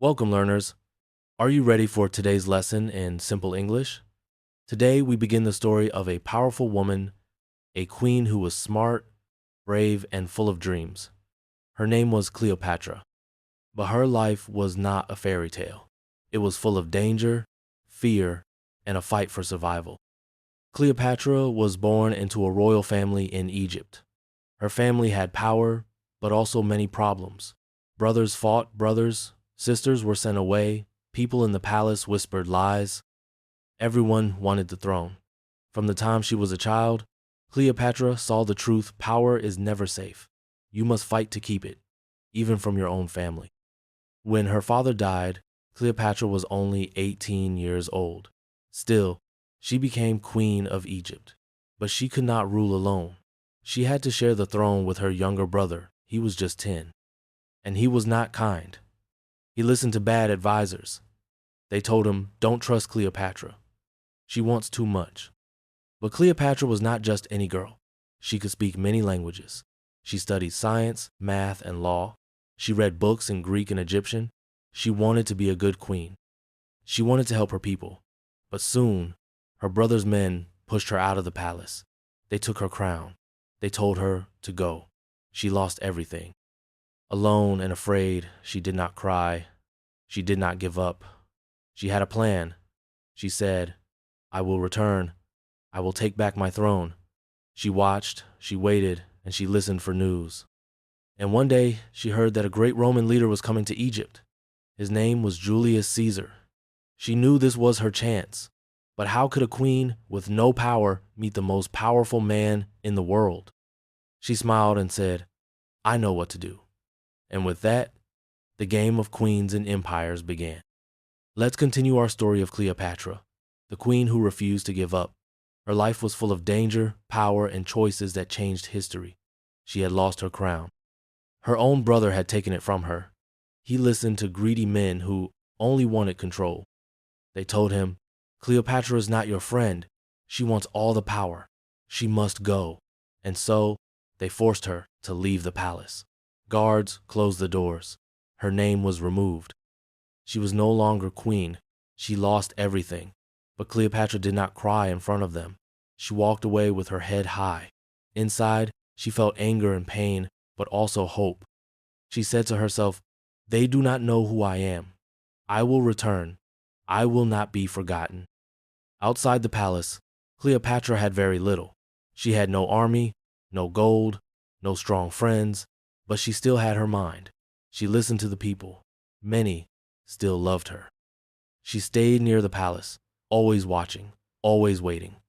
Welcome, learners. Are you ready for today's lesson in simple English? Today, we begin the story of a powerful woman, a queen who was smart, brave, and full of dreams. Her name was Cleopatra, but her life was not a fairy tale. It was full of danger, fear, and a fight for survival. Cleopatra was born into a royal family in Egypt. Her family had power, but also many problems. Brothers fought brothers, sisters were sent away, people in the palace whispered lies. Everyone wanted the throne. From the time she was a child, Cleopatra saw the truth: power is never safe. You must fight to keep it, even from your own family. When her father died, Cleopatra was only 18 years old. Still, she became queen of Egypt. But she could not rule alone. She had to share the throne with her younger brother. He was just 10. And he was not kind. He listened to bad advisors. They told him, "Don't trust Cleopatra. She wants too much." But Cleopatra was not just any girl. She could speak many languages. She studied science, math, and law. She read books in Greek and Egyptian. She wanted to be a good queen. She wanted to help her people. But soon, her brother's men pushed her out of the palace. They took her crown. They told her to go. She lost everything. Alone and afraid, she did not cry. She did not give up. She had a plan. She said, "I will return. I will take back my throne." She watched, she waited, and she listened for news. And one day, she heard that a great Roman leader was coming to Egypt. His name was Julius Caesar. She knew this was her chance. But how could a queen with no power meet the most powerful man in the world? She smiled and said, "I know what to do." And with that, the game of queens and empires began. Let's continue our story of Cleopatra, the queen who refused to give up. Her life was full of danger, power, and choices that changed history. She had lost her crown. Her own brother had taken it from her. He listened to greedy men who only wanted control. They told him, "Cleopatra is not your friend. She wants all the power. She must go." And so, they forced her to leave the palace. Guards closed the doors. Her name was removed. She was no longer queen. She lost everything. But Cleopatra did not cry in front of them. She walked away with her head high. Inside, she felt anger and pain, but also hope. She said to herself, "They do not know who I am. I will return. I will not be forgotten." Outside the palace, Cleopatra had very little. She had no army, no gold, no strong friends, but she still had her mind. She listened to the people. Many still loved her. She stayed near the palace, always watching, always waiting.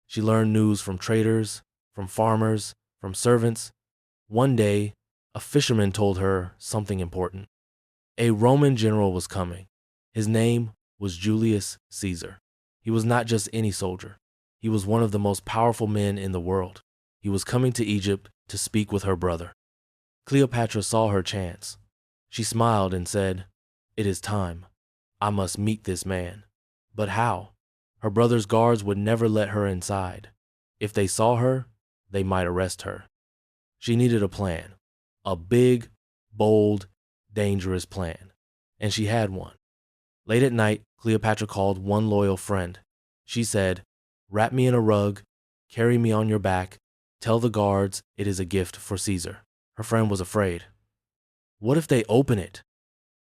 She learned news from traders, from farmers, from servants. One day, a fisherman told her something important. A Roman general was coming. His name was Julius Caesar. He was not just any soldier. He was one of the most powerful men in the world. He was coming to Egypt to speak with her brother. Cleopatra saw her chance. She smiled and said, "It is time. I must meet this man." But how? Her brother's guards would never let her inside. If they saw her, they might arrest her. She needed a plan. A big, bold, dangerous plan. And she had one. Late at night, Cleopatra called one loyal friend. She said, "Wrap me in a rug, carry me on your back, tell the guards it is a gift for Caesar." Her friend was afraid. "What if they open it?"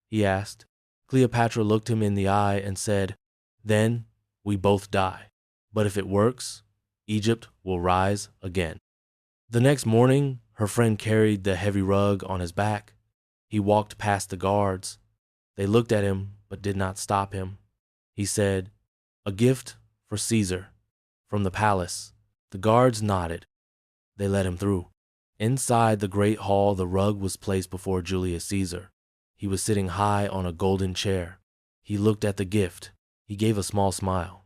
he asked. Cleopatra looked him in the eye and said, "Then we both die. But if it works, Egypt will rise again." The next morning, her friend carried the heavy rug on his back. He walked past the guards. They looked at him but did not stop him. He said, "A gift for Caesar, from the palace." The guards nodded. They let him through. Inside the great hall, the rug was placed before Julius Caesar. He was sitting high on a golden chair. He looked at the gift. He gave a small smile.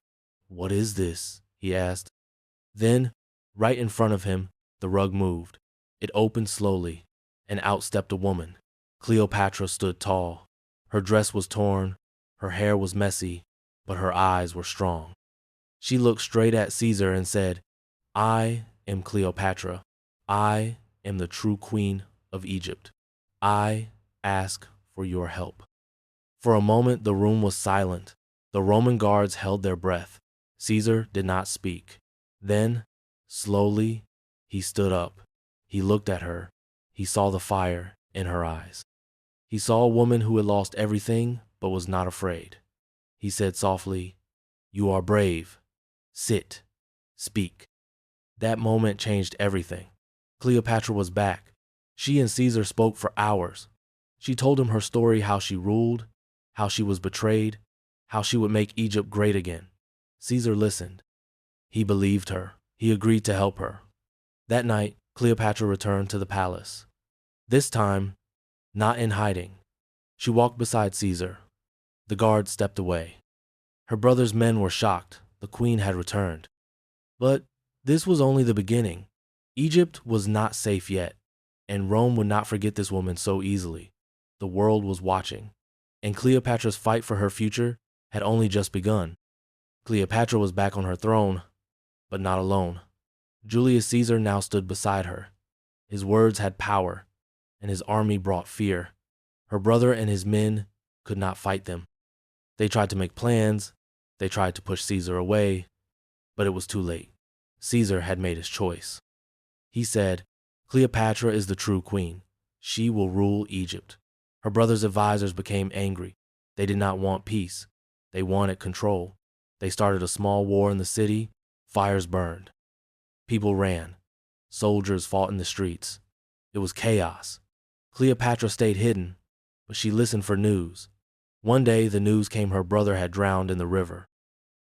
"What is this?" he asked. Then, right in front of him, the rug moved. It opened slowly, and out stepped a woman. Cleopatra stood tall. Her dress was torn, her hair was messy, but her eyes were strong. She looked straight at Caesar and said, "I am Cleopatra. I am the true queen of Egypt. I ask for your help." For a moment, the room was silent. The Roman guards held their breath. Caesar did not speak. Then, slowly, he stood up. He looked at her. He saw the fire in her eyes. He saw a woman who had lost everything but was not afraid. He said softly, "You are brave. Sit. Speak." That moment changed everything. Cleopatra was back. She and Caesar spoke for hours. She told him her story, how she ruled, how she was betrayed, how she would make Egypt great again. Caesar listened. He believed her. He agreed to help her. That night, Cleopatra returned to the palace. This time, not in hiding. She walked beside Caesar. The guards stepped away. Her brother's men were shocked. The queen had returned. But this was only the beginning. Egypt was not safe yet, and Rome would not forget this woman so easily. The world was watching, and Cleopatra's fight for her future had only just begun. Cleopatra was back on her throne, but not alone. Julius Caesar now stood beside her. His words had power, and his army brought fear. Her brother and his men could not fight them. They tried to make plans. They tried to push Caesar away, but it was too late. Caesar had made his choice. He said, "Cleopatra is the true queen. She will rule Egypt." Her brother's advisors became angry. They did not want peace. They wanted control. They started a small war in the city. Fires burned. People ran. Soldiers fought in the streets. It was chaos. Cleopatra stayed hidden, but she listened for news. One day, the news came her brother had drowned in the river.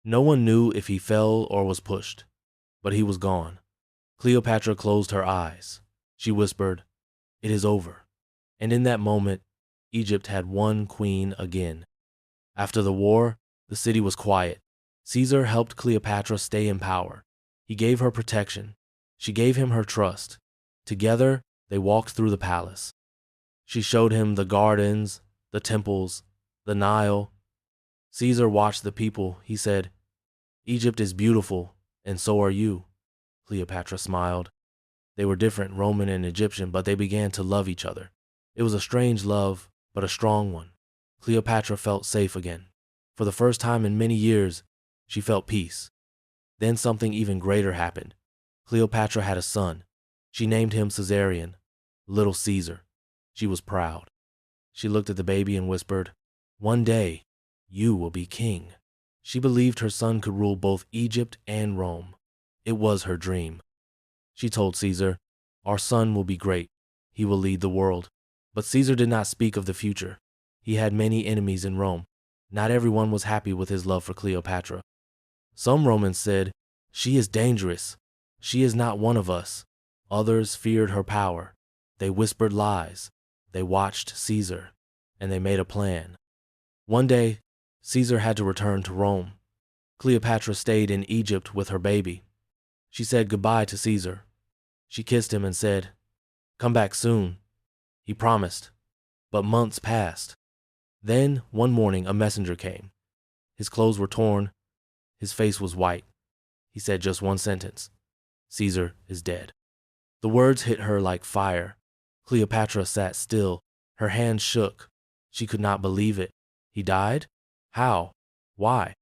No one knew if he fell or was pushed, but he was gone. Cleopatra closed her eyes. She whispered, "It is over." And in that moment, Egypt had one queen again. After the war, the city was quiet. Caesar helped Cleopatra stay in power. He gave her protection. She gave him her trust. Together, they walked through the palace. She showed him the gardens, the temples, the Nile. Caesar watched the people. He said, "Egypt is beautiful, and so are you." Cleopatra smiled. They were different, Roman and Egyptian, but they began to love each other. It was a strange love, but a strong one. Cleopatra felt safe again. For the first time in many years, she felt peace. Then something even greater happened. Cleopatra had a son. She named him Caesarion, Little Caesar. She was proud. She looked at the baby and whispered, "One day, you will be king." She believed her son could rule both Egypt and Rome. It was her dream. She told Caesar, "Our son will be great. He will lead the world." But Caesar did not speak of the future. He had many enemies in Rome. Not everyone was happy with his love for Cleopatra. Some Romans said, "She is dangerous. She is not one of us." Others feared her power. They whispered lies. They watched Caesar, and they made a plan. One day, Caesar had to return to Rome. Cleopatra stayed in Egypt with her baby. She said goodbye to Caesar. She kissed him and said, "Come back soon." He promised, but months passed. Then, one morning, a messenger came. His clothes were torn. His face was white. He said just one sentence, "Caesar is dead." The words hit her like fire. Cleopatra sat still. Her hands shook. She could not believe it. He died? How? Why?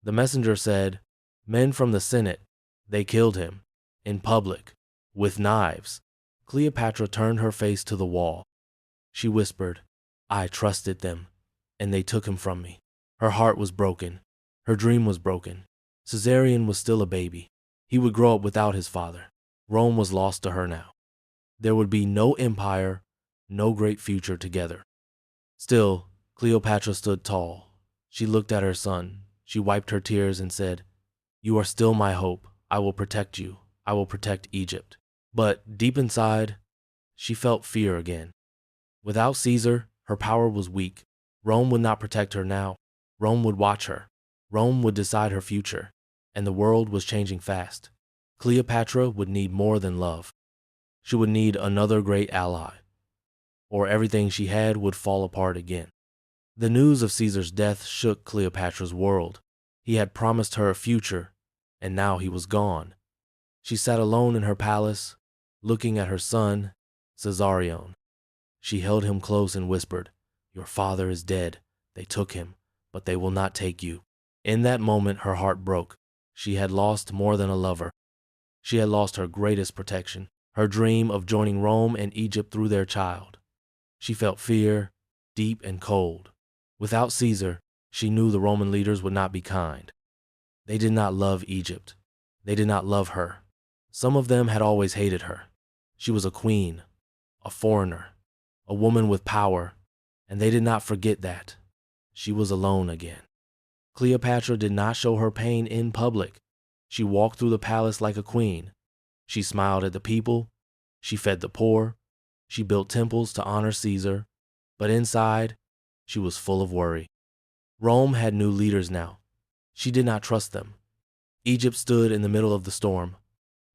The messenger said, "Men from the Senate, they killed him. In public. With knives." Cleopatra turned her face to the wall. She whispered, "I trusted them, and they took him from me." Her heart was broken. Her dream was broken. Caesarion was still a baby. He would grow up without his father. Rome was lost to her now. There would be no empire, no great future together. Still, Cleopatra stood tall. She looked at her son. She wiped her tears and said, "You are still my hope. I will protect you. I will protect Egypt." But deep inside, she felt fear again. Without Caesar, her power was weak. Rome would not protect her now. Rome would watch her. Rome would decide her future. And the world was changing fast. Cleopatra would need more than love. She would need another great ally, or everything she had would fall apart again. The news of Caesar's death shook Cleopatra's world. He had promised her a future, and now he was gone. She sat alone in her palace, looking at her son, Caesarion. She held him close and whispered, "Your father is dead, They took him, but they will not take you." In that moment, her heart broke. She had lost more than a lover. She had lost her greatest protection, her dream of joining Rome and Egypt through their child. She felt fear, deep and cold. Without Caesar, she knew the Roman leaders would not be kind. They did not love Egypt. They did not love her. Some of them had always hated her. She was a queen, a foreigner, a woman with power, and they did not forget that. She was alone again. Cleopatra did not show her pain in public. She walked through the palace like a queen. She smiled at the people. She fed the poor. She built temples to honor Caesar. But inside, she was full of worry. Rome had new leaders now. She did not trust them. Egypt stood in the middle of the storm.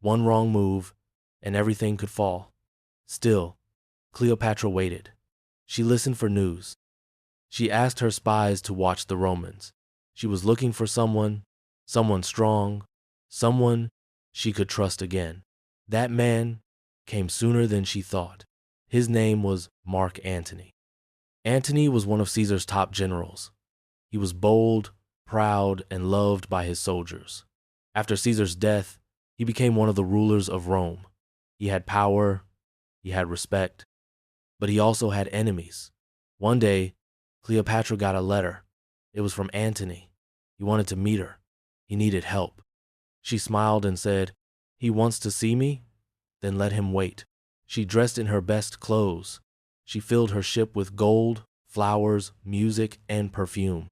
One wrong move, and everything could fall. Still, Cleopatra waited. She listened for news. She asked her spies to watch the Romans. She was looking for someone strong, someone she could trust again. That man came sooner than she thought. His name was Mark Antony. Antony was one of Caesar's top generals. He was bold, proud, and loved by his soldiers. After Caesar's death, he became one of the rulers of Rome. He had power, he had respect, but he also had enemies. One day, Cleopatra got a letter. It was from Antony. He wanted to meet her. He needed help. She smiled and said, "He wants to see me? Then let him wait." She dressed in her best clothes. She filled her ship with gold, flowers, music, and perfume.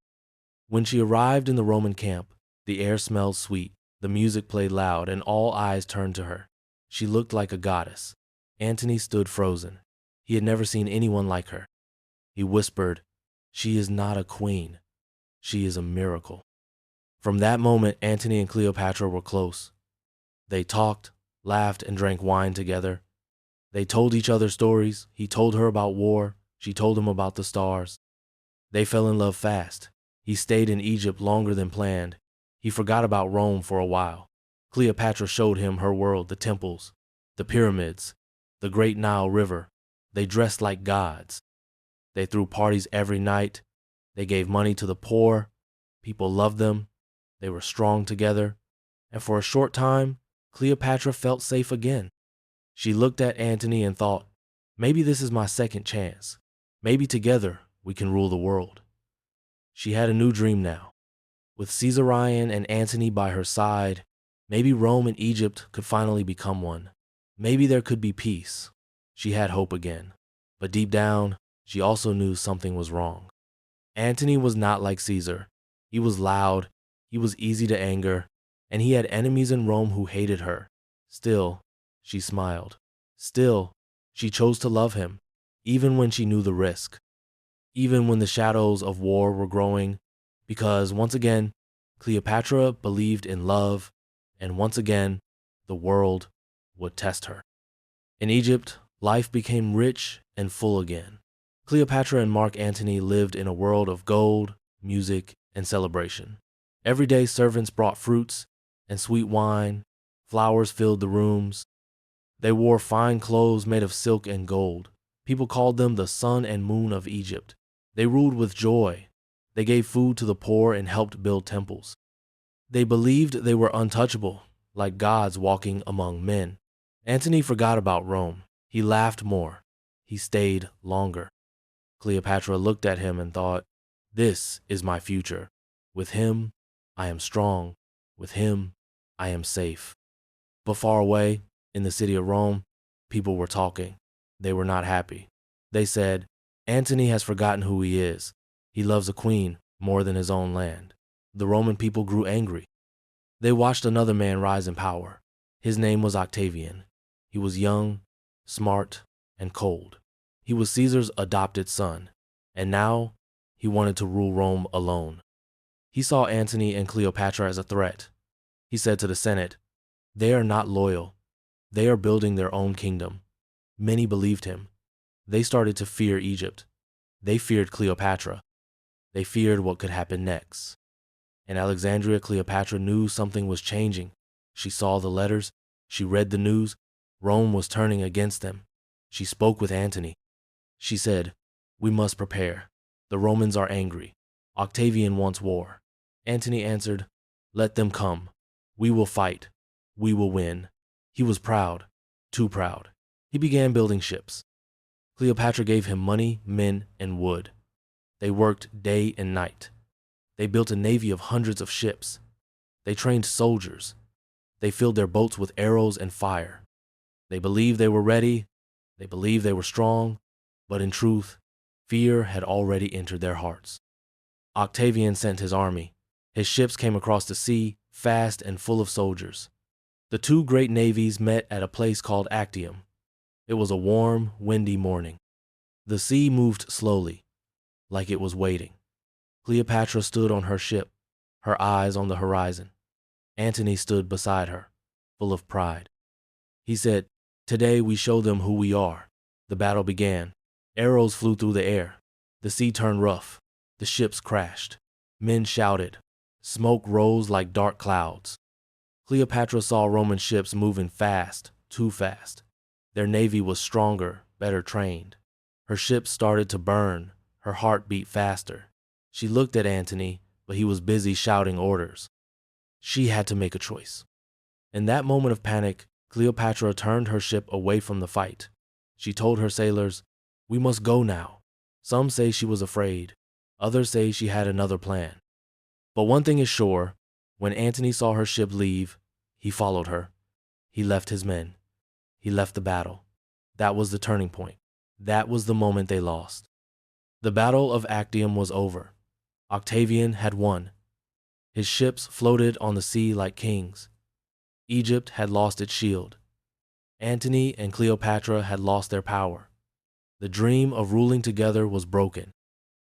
When she arrived in the Roman camp, the air smelled sweet, the music played loud, and all eyes turned to her. She looked like a goddess. Antony stood frozen. He had never seen anyone like her. He whispered, "She is not a queen. She is a miracle." From that moment, Antony and Cleopatra were close. They talked, laughed, and drank wine together. They told each other stories. He told her about war. She told him about the stars. They fell in love fast. He stayed in Egypt longer than planned. He forgot about Rome for a while. Cleopatra showed him her world, the temples, the pyramids, the great Nile River. They dressed like gods. They threw parties every night. They gave money to the poor. People loved them. They were strong together. And for a short time, Cleopatra felt safe again. She looked at Antony and thought, maybe this is my second chance. Maybe together we can rule the world. She had a new dream now. With Caesarion and Antony by her side, maybe Rome and Egypt could finally become one. Maybe there could be peace. She had hope again. But deep down, she also knew something was wrong. Antony was not like Caesar. He was loud, he was easy to anger, and he had enemies in Rome who hated her. Still, she smiled. Still, she chose to love him, even when she knew the risk. Even when the shadows of war were growing, because once again, Cleopatra believed in love, and once again, the world would test her. In Egypt, life became rich and full again. Cleopatra and Mark Antony lived in a world of gold, music, and celebration. Every day, servants brought fruits and sweet wine. Flowers filled the rooms. They wore fine clothes made of silk and gold. People called them the sun and moon of Egypt. They ruled with joy. They gave food to the poor and helped build temples. They believed they were untouchable, like gods walking among men. Antony forgot about Rome. He laughed more. He stayed longer. Cleopatra looked at him and thought, this is my future. With him, I am strong. With him, I am safe. But far away, in the city of Rome, people were talking. They were not happy. They said, Antony has forgotten who he is. He loves a queen more than his own land. The Roman people grew angry. They watched another man rise in power. His name was Octavian. He was young, smart, and cold. He was Caesar's adopted son, and now he wanted to rule Rome alone. He saw Antony and Cleopatra as a threat. He said to the Senate, they are not loyal. They are building their own kingdom. Many believed him. They started to fear Egypt. They feared Cleopatra. They feared what could happen next. In Alexandria, Cleopatra knew something was changing. She saw the letters. She read the news. Rome was turning against them. She spoke with Antony. She said, we must prepare. The Romans are angry. Octavian wants war. Antony answered, let them come. We will fight. We will win. He was proud, too proud. He began building ships. Cleopatra gave him money, men, and wood. They worked day and night. They built a navy of hundreds of ships. They trained soldiers. They filled their boats with arrows and fire. They believed they were ready. They believed they were strong. But in truth, fear had already entered their hearts. Octavian sent his army. His ships came across the sea, fast and full of soldiers. The two great navies met at a place called Actium. It was a warm, windy morning. The sea moved slowly, like it was waiting. Cleopatra stood on her ship, her eyes on the horizon. Antony stood beside her, full of pride. He said, today we show them who we are. The battle began. Arrows flew through the air. The sea turned rough. The ships crashed. Men shouted. Smoke rose like dark clouds. Cleopatra saw Roman ships moving fast, too fast. Their navy was stronger, better trained. Her ships started to burn. Her heart beat faster. She looked at Antony, but he was busy shouting orders. She had to make a choice. In that moment of panic, Cleopatra turned her ship away from the fight. She told her sailors, we must go now. Some say she was afraid. Others say she had another plan. But one thing is sure, when Antony saw her ship leave, he followed her. He left his men. He left the battle. That was the turning point. That was the moment they lost. The Battle of Actium was over. Octavian had won. His ships floated on the sea like kings. Egypt had lost its shield. Antony and Cleopatra had lost their power. The dream of ruling together was broken.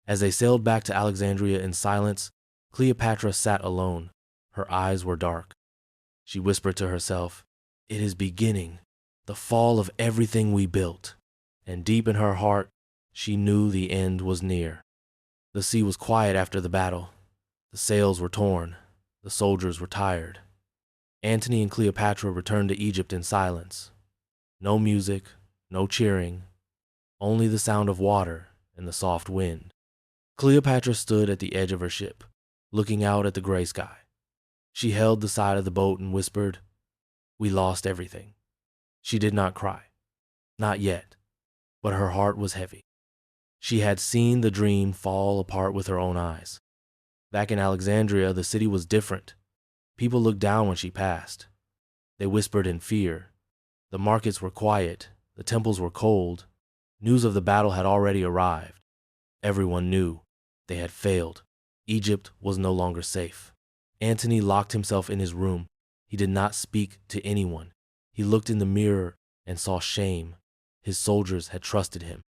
As they sailed back to Alexandria in silence, Cleopatra sat alone. Her eyes were dark. She whispered to herself, it is beginning, the fall of everything we built. And deep in her heart, she knew the end was near. The sea was quiet after the battle. The sails were torn. The soldiers were tired. Antony and Cleopatra returned to Egypt in silence. No music, no cheering, only the sound of water and the soft wind. Cleopatra stood at the edge of her ship, looking out at the gray sky. She held the side of the boat and whispered, we lost everything. She did not cry. Not yet. But her heart was heavy. She had seen the dream fall apart with her own eyes. Back in Alexandria, the city was different. People looked down when she passed. They whispered in fear. The markets were quiet. The temples were cold. News of the battle had already arrived. Everyone knew. They had failed. Egypt was no longer safe. Antony locked himself in his room. He did not speak to anyone. He looked in the mirror and saw shame. His soldiers had trusted him.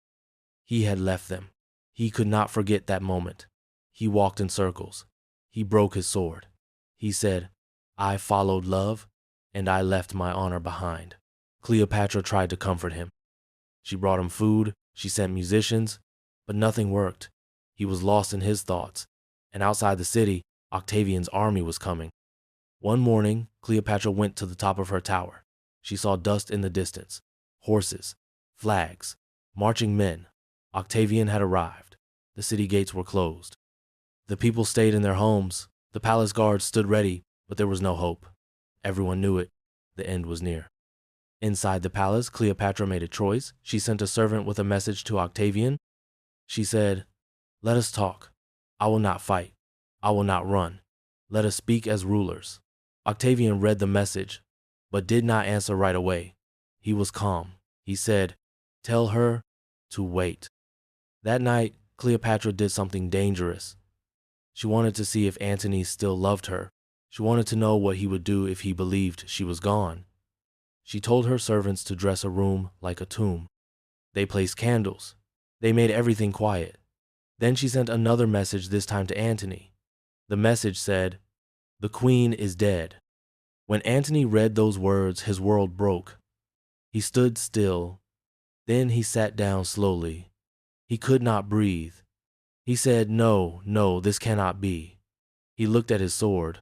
He had left them. He could not forget that moment. He walked in circles. He broke his sword. He said, I followed love, and I left my honor behind. Cleopatra tried to comfort him. She brought him food. She sent musicians, but nothing worked. He was lost in his thoughts, and outside the city, Octavian's army was coming. One morning, Cleopatra went to the top of her tower. She saw dust in the distance, horses, flags, marching men. Octavian had arrived. The city gates were closed. The people stayed in their homes. The palace guards stood ready, but there was no hope. Everyone knew it. The end was near. Inside the palace, Cleopatra made a choice. She sent a servant with a message to Octavian. She said, let us talk. I will not fight. I will not run. Let us speak as rulers. Octavian read the message, but did not answer right away. He was calm. He said, tell her to wait. That night, Cleopatra did something dangerous. She wanted to see if Antony still loved her. She wanted to know what he would do if he believed she was gone. She told her servants to dress a room like a tomb. They placed candles. They made everything quiet. Then she sent another message, this time to Antony. The message said, the queen is dead. When Antony read those words, his world broke. He stood still. Then he sat down slowly. He could not breathe. He said, no, no, this cannot be. He looked at his sword.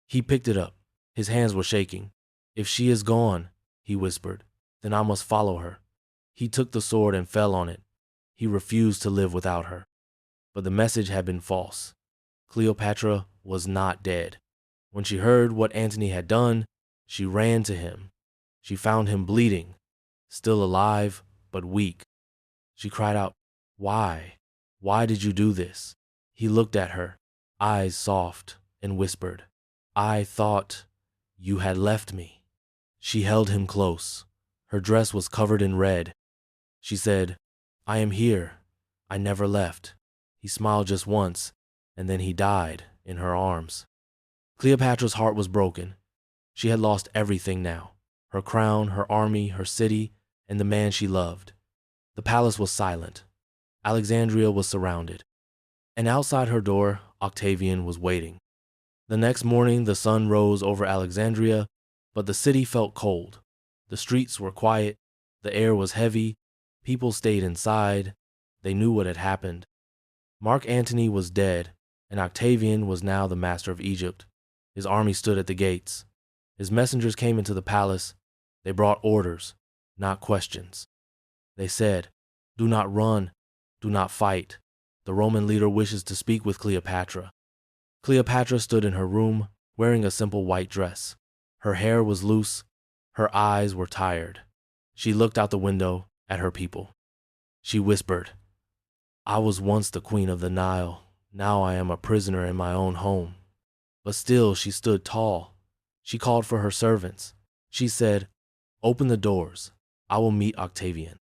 He picked it up. His hands were shaking. If she is gone, he whispered, then I must follow her. He took the sword and fell on it. He refused to live without her. But the message had been false. Cleopatra was not dead. When she heard what Antony had done, she ran to him. She found him bleeding, still alive, but weak. She cried out, "Why? Why did you do this?" He looked at her, eyes soft, and whispered, "I thought you had left me." She held him close. Her dress was covered in red. She said, "I am here. I never left." He smiled just once, and then he died in her arms. Cleopatra's heart was broken. She had lost everything now: her crown, her army, her city, and the man she loved. The palace was silent. Alexandria was surrounded. And outside her door, Octavian was waiting. The next morning, the sun rose over Alexandria, but the city felt cold. The streets were quiet. The air was heavy. People stayed inside. They knew what had happened. Mark Antony was dead, and Octavian was now the master of Egypt. His army stood at the gates. His messengers came into the palace. They brought orders, not questions. They said, "Do not run. Do not fight. The Roman leader wishes to speak with Cleopatra." Cleopatra stood in her room, wearing a simple white dress. Her hair was loose. Her eyes were tired. She looked out the window at her people. She whispered, "I was once the queen of the Nile. Now I am a prisoner in my own home." But still she stood tall. She called for her servants. She said, "Open the doors. I will meet Octavian."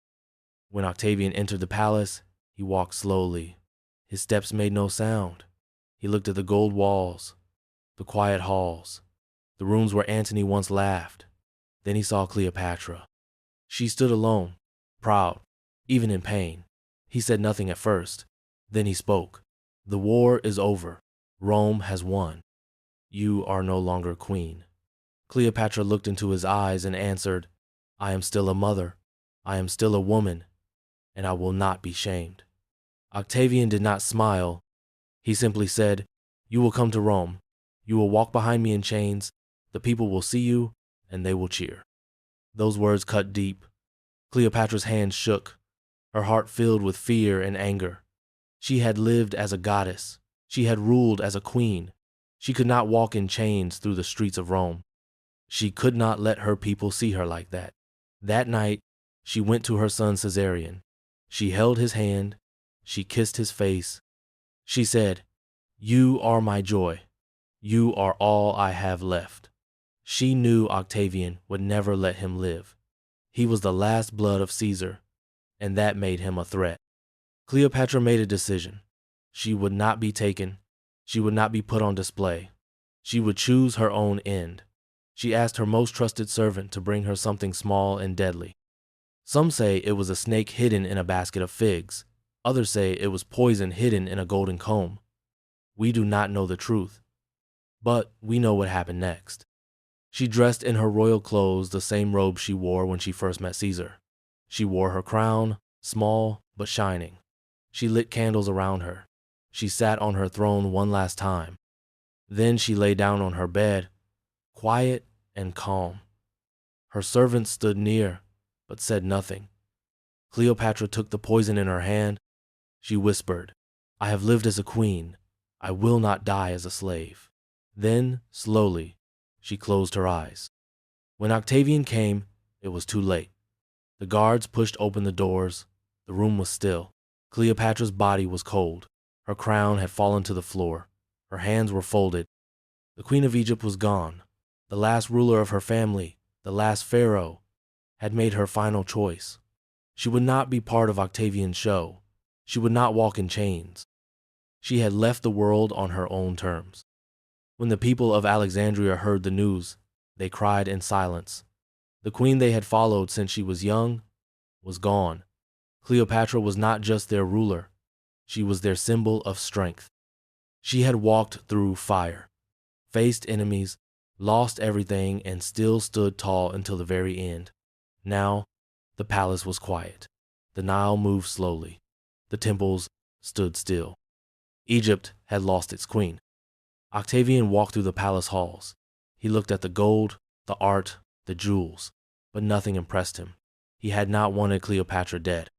When Octavian entered the palace, he walked slowly. His steps made no sound. He looked at the gold walls, the quiet halls, the rooms where Antony once laughed. Then he saw Cleopatra. She stood alone, proud, even in pain. He said nothing at first. Then he spoke. "The war is over. Rome has won. You are no longer queen." Cleopatra looked into his eyes and answered, "I am still a mother. I am still a woman, and I will not be shamed." Octavian did not smile. He simply said, "You will come to Rome. You will walk behind me in chains. The people will see you, and they will cheer." Those words cut deep. Cleopatra's hands shook. Her heart filled with fear and anger. She had lived as a goddess. She had ruled as a queen. She could not walk in chains through the streets of Rome. She could not let her people see her like that. That night, she went to her son Caesarion. She held his hand. She kissed his face. She said, "You are my joy. You are all I have left." She knew Octavian would never let him live. He was the last blood of Caesar, and that made him a threat. Cleopatra made a decision. She would not be taken. She would not be put on display. She would choose her own end. She asked her most trusted servant to bring her something small and deadly. Some say it was a snake hidden in a basket of figs. Others say it was poison hidden in a golden comb. We do not know the truth, but we know what happened next. She dressed in her royal clothes, the same robe she wore when she first met Caesar. She wore her crown, small but shining. She lit candles around her. She sat on her throne one last time. Then she lay down on her bed, quiet and calm. Her servants stood near, but said nothing. Cleopatra took the poison in her hand. She whispered, "I have lived as a queen. I will not die as a slave." Then, slowly, she closed her eyes. When Octavian came, it was too late. The guards pushed open the doors. The room was still. Cleopatra's body was cold. Her crown had fallen to the floor. Her hands were folded. The Queen of Egypt was gone. The last ruler of her family, the last pharaoh, had made her final choice. She would not be part of Octavian's show. She would not walk in chains. She had left the world on her own terms. When the people of Alexandria heard the news, they cried in silence. The queen they had followed since she was young was gone. Cleopatra was not just their ruler. She was their symbol of strength. She had walked through fire, faced enemies, lost everything, and still stood tall until the very end. Now, the palace was quiet. The Nile moved slowly. The temples stood still. Egypt had lost its queen. Octavian walked through the palace halls. He looked at the gold, the art, the jewels, but nothing impressed him. He had not wanted Cleopatra dead.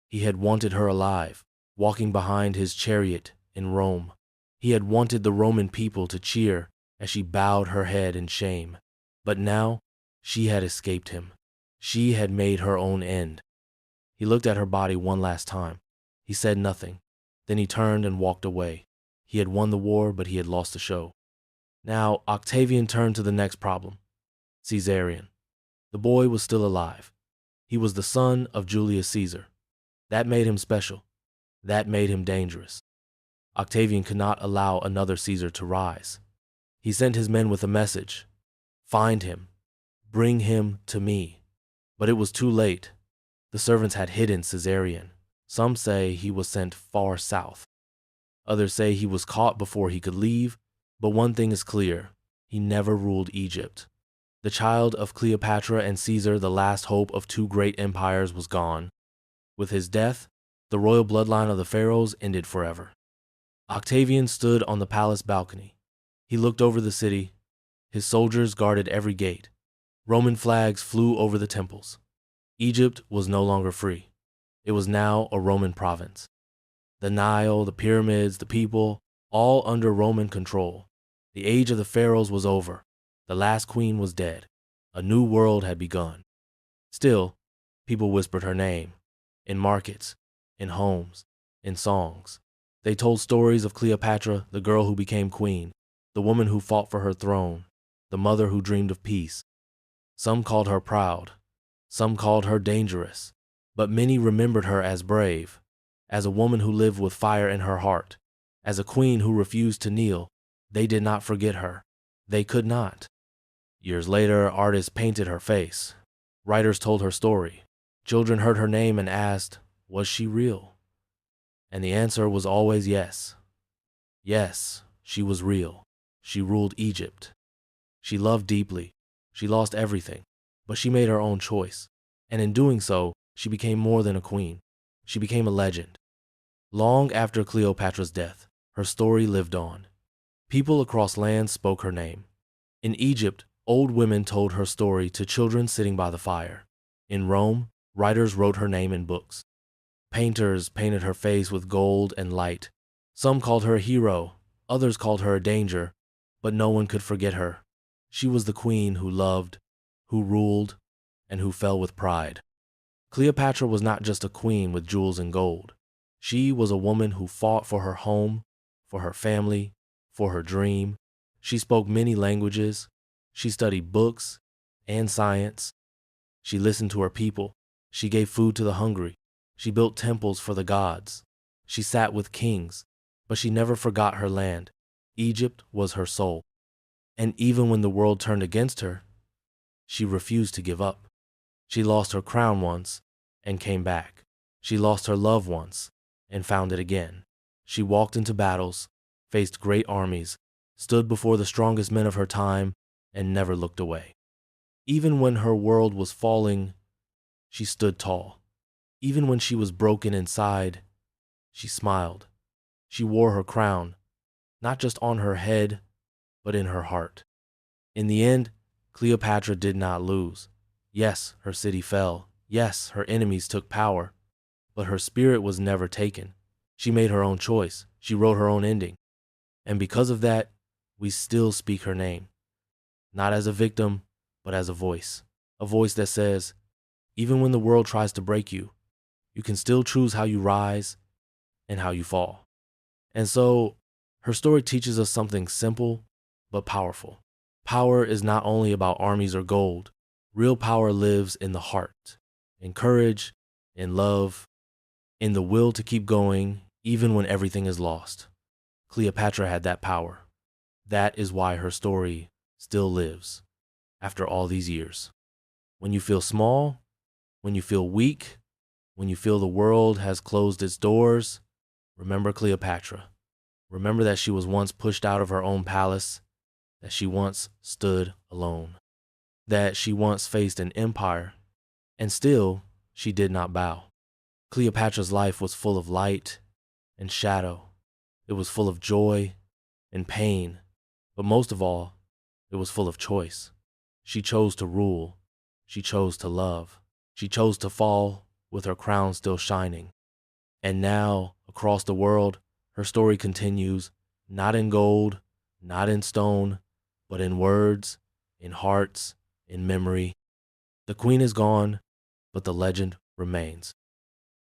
He had wanted her alive, walking behind his chariot in Rome. He had wanted the Roman people to cheer as she bowed her head in shame. But now she had escaped him. She had made her own end. He looked at her body one last time. He said nothing. Then he turned and walked away. He had won the war, but he had lost the show. Now Octavian turned to the next problem. Caesarion. The boy was still alive. He was the son of Julius Caesar. That made him special. That made him dangerous. Octavian could not allow another Caesar to rise. He sent his men with a message. Find him. Bring him to me. But it was too late. The servants had hidden Caesarion. Some say he was sent far south. Others say he was caught before he could leave. But one thing is clear. He never ruled Egypt. The child of Cleopatra and Caesar, the last hope of two great empires, was gone. With his death, the royal bloodline of the pharaohs ended forever. Octavian stood on the palace balcony. He looked over the city. His soldiers guarded every gate. Roman flags flew over the temples. Egypt was no longer free. It was now a Roman province. The Nile, the pyramids, the people, all under Roman control. The age of the pharaohs was over. The last queen was dead. A new world had begun. Still, people whispered her name. In markets, in homes, in songs. They told stories of Cleopatra, the girl who became queen, the woman who fought for her throne, the mother who dreamed of peace. Some called her proud. Some called her dangerous. But many remembered her as brave, as a woman who lived with fire in her heart, as a queen who refused to kneel. They did not forget her. They could not. Years later, artists painted her face. Writers told her story. Children heard her name and asked, was she real? And the answer was always yes. Yes, she was real. She ruled Egypt. She loved deeply. She lost everything, but she made her own choice. And in doing so, she became more than a queen. She became a legend. Long after Cleopatra's death, her story lived on. People across lands spoke her name. In Egypt, old women told her story to children sitting by the fire. In Rome, writers wrote her name in books. Painters painted her face with gold and light. Some called her a hero, others called her a danger, but no one could forget her. She was the queen who loved, who ruled, and who fell with pride. Cleopatra was not just a queen with jewels and gold. She was a woman who fought for her home, for her family, for her dream. She spoke many languages. She studied books and science. She listened to her people. She gave food to the hungry. She built temples for the gods. She sat with kings, but she never forgot her land. Egypt was her soul. And even when the world turned against her, she refused to give up. She lost her crown once and came back. She lost her love once and found it again. She walked into battles, faced great armies, stood before the strongest men of her time, and never looked away. Even when her world was falling, she stood tall. Even when she was broken inside, she smiled. She wore her crown, not just on her head, but in her heart. In the end, Cleopatra did not lose. Yes, her city fell. Yes, her enemies took power. But her spirit was never taken. She made her own choice. She wrote her own ending. And because of that, we still speak her name. Not as a victim, but as a voice. A voice that says, even when the world tries to break you, you can still choose how you rise and how you fall. And so, her story teaches us something simple but powerful. Power is not only about armies or gold. Real power lives in the heart, in courage, in love, in the will to keep going even when everything is lost. Cleopatra had that power. That is why her story still lives after all these years. When you feel small, when you feel weak, when you feel the world has closed its doors, remember Cleopatra. Remember that she was once pushed out of her own palace, that she once stood alone, that she once faced an empire, and still she did not bow. Cleopatra's life was full of light and shadow. It was full of joy and pain, but most of all, it was full of choice. She chose to rule. She chose to love. She chose to fall with her crown still shining. And now, across the world, her story continues not in gold, not in stone, but in words, in hearts, in memory. The queen is gone, but the legend remains.